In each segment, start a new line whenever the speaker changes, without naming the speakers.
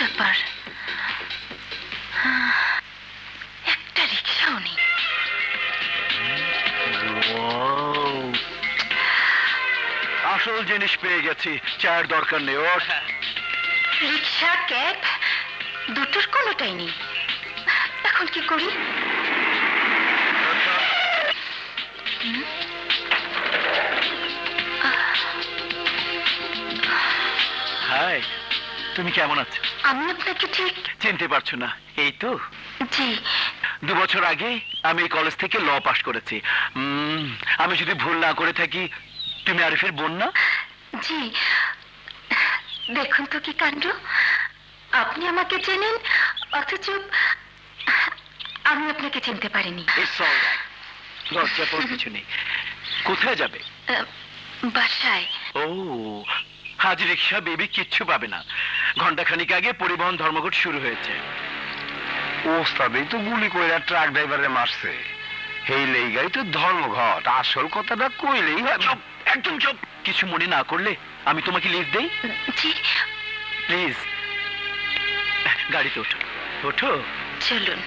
ব্যাপার, একটা রিক্সাও নেই।
আসল জিনিস পেয়ে গেছি, চায়ের দরকার নেই। ওর
রিক্সা, ক্যাব দুটোর কোনোটাই নেই। এখন কি করি?
হাই, তুমি কেমন আছো?
আমি আপনাকে ঠিক
চিনতে পারছো না? এই তো,
জি।
2 বছর আগে আমি এই কলেজ থেকে ল পাশ করেছি। আমি যদি ভুল না করে থাকি, তুমি আরিফের বোন না?
জি। দেখুন তো কি কাণ্ড, আপনি আমাকে চেনেন অথচ আমি আপনাকে চিনতে পারিনি।
লজ্জা পাওয়ার কিছু নেই। কোথায় যাবে?
বাসায়।
ও, আজ রিক্সা বেবি কিচ্ছু পাবে না। ঘন্টাখানিক আগে পরিবহন ধর্মঘট শুরু হয়েছে।
ওস্তাদই তো গুলি কইরা ট্রাক ড্রাইভারে মারছে। এই লেগাই তো ধর্মঘট। আসল কথাটা কইলেই হয়।
চুপ, একদম চুপ। কিছু মনে না করলে আমি তোমাকে লিফট দেই?
জি।
প্লিজ, গাড়িতে ওঠো। ওঠো।
চলুন।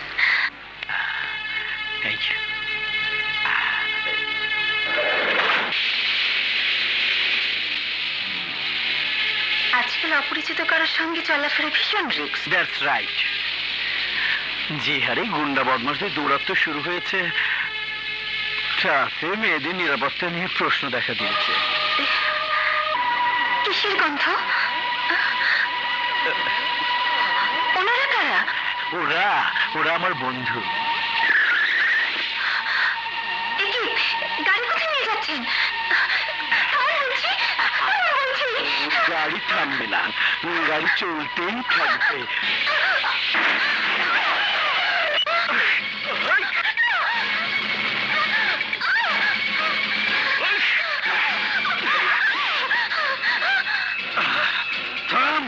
এই যে।
আজকাল অপরিচিত কারোর সঙ্গে চলাফেরা ভীষণ রিস্ক।
That's right. যে হারে গুন্ডা বদমাশদের দৌরাত্ম্য শুরু হয়েছে, ট্রাফে মেয়েদের নিরাপত্তা নিয়ে প্রশ্ন দেখা দিয়েছে।
কিসের গন্ধ? ওনারা কারা?
ওরা ওরা আমার বন্ধু।
গাড়ি কোথায় নিয়ে যাচ্ছেন?
গাড়ি থামবে না, গাড়ি চলতেই থাকবে। থাম।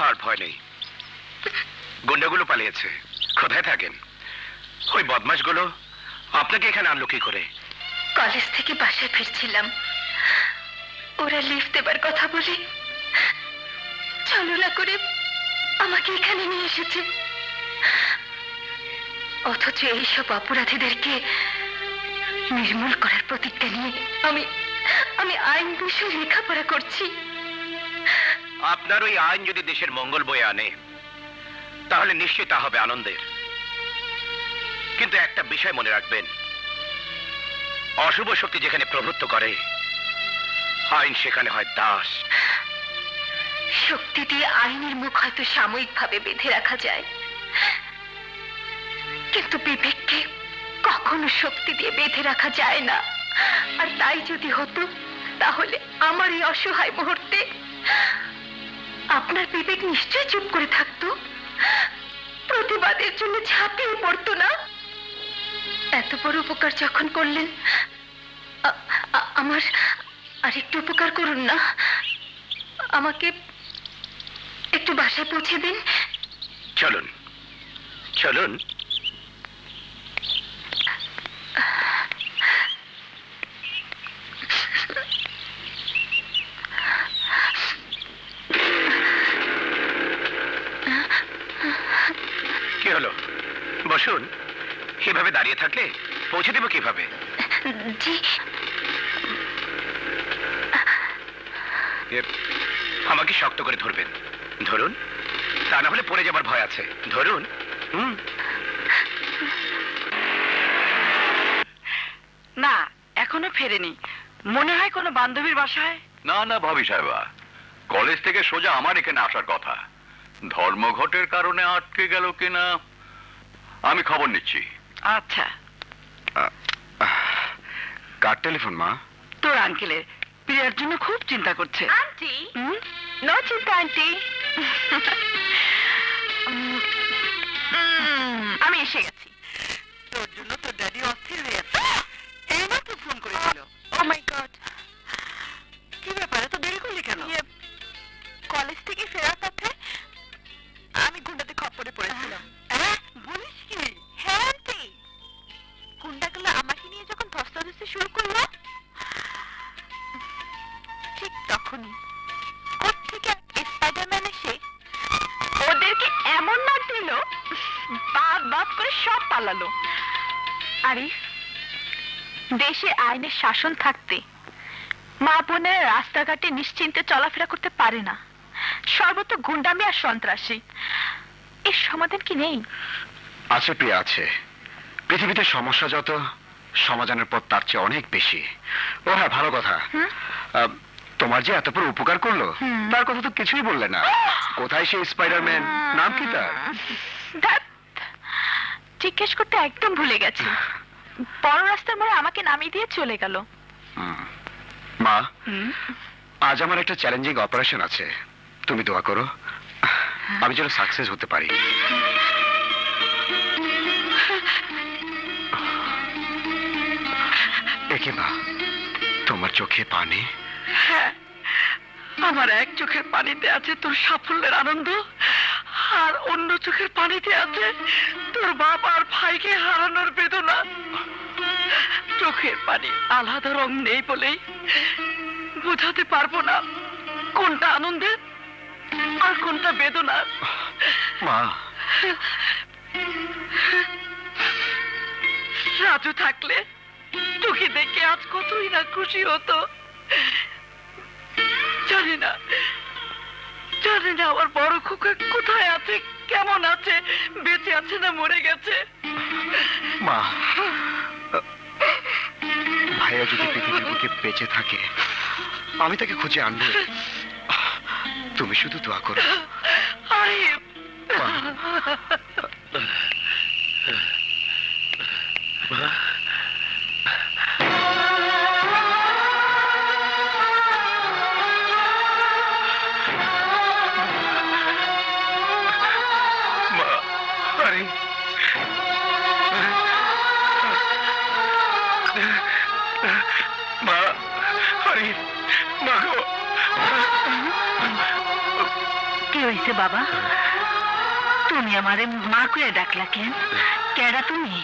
আর ভয় নেই, গুন্ডাগুলো পালিয়েছে। কোথায় থাকেন? ওই বদমাশগুলো আপনাকে এখানে আনলো কি করে?
কলেজ থেকে বাসায় ফিরছিলাম, ওরা লিফট দেবার কথা বলে ছলনা করে আমাকে এখানে নিয়ে এসেছে। অথচ এইসব অপরাধীদেরকে নির্মূল করার প্রতিজ্ঞা নিয়ে আমি আমি আইন বিষয়ে লেখাপড়া করছি।
আপনার ওই আইন যদি দেশের মঙ্গল বয়ে আনে, তাহলে নিশ্চয়ই তা হবে আনন্দের। কিন্তু একটা বিষয় মনে রাখবেন, অশুভ শক্তি যেখানে প্রভুত্ব করে, আইন সেখানে হয় দাস।
শক্তি দিয়ে আইনের মুখ হয়তো সাময়িকভাবে বেঁধে রাখা যায়, কিন্তু বিবেককে কখনো শক্তি দিয়ে বেঁধে রাখা যায় না। আর তাই যদি হতো, তাহলে আমার এই অসহায় মুহূর্তে আপনার বিবেক নিশ্চয়ই চুপ করে থাকতো, প্রতিবাদের জন্য ঝাঁপিয়ে পড়তো না। এত বড় উপকার যখন করলেন, আমার আরেকটু উপকার করুন না। আমাকে একটু বাসায় পৌঁছে দিন।
চলুন চলুন। কি হলো? বসুন। এভাবে দাঁড়িয়ে থাকলে পৌঁছে দেব কিভাবে?
জি।
আমাকে শক্ত করে ধরবেন। ধরুন, তা না হলে পড়ে যাবার ভয় আছে। ধরুন।
না, এখনো ফেরেনি। মনে হয় কোনো বান্ধবীর বাসায়।
না না ভাবি সাহেবা, কলেজ থেকে সোজা আমার এখানে আসার কথা। ধর্মঘটের কারণে আটকে গেল কিনা আমি খবর নিচ্ছি।
আচ্ছা।
কার টেলিফোন মা?
তোর আঙ্কেলের। প্রিয়ার জন্য খুব চিন্তা করছে।
আন্টি,
নো চিন্তা আন্টি।
এসে গেছি।
তোর জন্য তোর ড্যাডি অস্থির হয়ে আছে। এইমাত্র ফোন করেছিল।
ও মাই গড,
কি ব্যাপার, এত দেরি করলি কেন?
কলেজ থেকে ফেরার পথে আমি গুন্ডাতে খপ্পরে পড়েছিলাম।
বলিস কি?
হ্যাঁ আন্টি, গুন্ডাগুলো আমাকে নিয়ে যখন ধস্তাধস্তি শুরু করলো, ঠিক তখনই কোত্থেকে স্পাইডারম্যান এসে ওদেরকে এমন মার দিল, বাপ বাপ করে সব পালালো। আরিফ, দেশে আইনের শাসন থাকতে মা বোনেরা রাস্তাঘাটে নিশ্চিন্তে চলাফেরা করতে পারে না, সর্বত্র গুন্ডামি আর সন্ত্রাসী। এর সমাধান কি নেই?
আছে প্রিয়া, আছে। পৃথিবীতে সমস্যা যত, সমাধানের পথ তার চেয়ে অনেক বেশি। ও হ্যাঁ, ভালো কথা। তোমার যে এত বড় উপকার করলো, তার কথা তো কিছুই বললে না। কোথায় সেই স্পাইডারম্যান? নাম কি তার?
ধ্যাৎ, জিজ্ঞেস করতে একদম ভুলে গেছি। বড় রাস্তার মোড়ে আমাকে নামিয়ে দিয়ে চলে গেল।
মা, আজ আমার একটা চ্যালেঞ্জিং অপারেশন আছে। তুমি দোয়া করো আমি যেন সাকসেস হতে পারি। একে মা, তোমার চোখে পানি?
হ্যাঁ, আমার এক চোখের পানিতে আছে তোর সাফল্যের আনন্দ, আর অন্য চোখের পানিতে আছে তোর বাপ আর ভাইকে হারানোর বেদনা। চোখের পানি আলাদা রং নেই বলেই বোঝাতে পারবো না কোনটা আনন্দের আর কোনটা বেদনার।
মা,
রাজু থাকলে তোকে দেখে আজ কতই না খুশি হতো। জানি না আমার বড় খোকা কোথায় আছে, কেমন আছে, বেঁচে আছে না মরে গেছে।
মা, ভাইয়া যদি পৃথিবীর বুকে বেঁচে থাকে, আমি তাকে খুঁজে আনবো। তুমি শুধু দোয়া করো।
আরিফ,
কি হয়েছে বাবা? তুমি আমারে মা করে ডাকলা কেন? কেডা তুমি?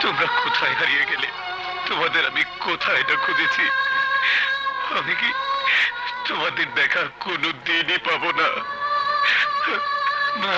তোমরা কোথায় হারিয়ে গেলে? তোমাদের আমি কোথায় না খুঁজেছি। আমি কি তোমাদের দেখা কোনো দিনই পাবো না? মা,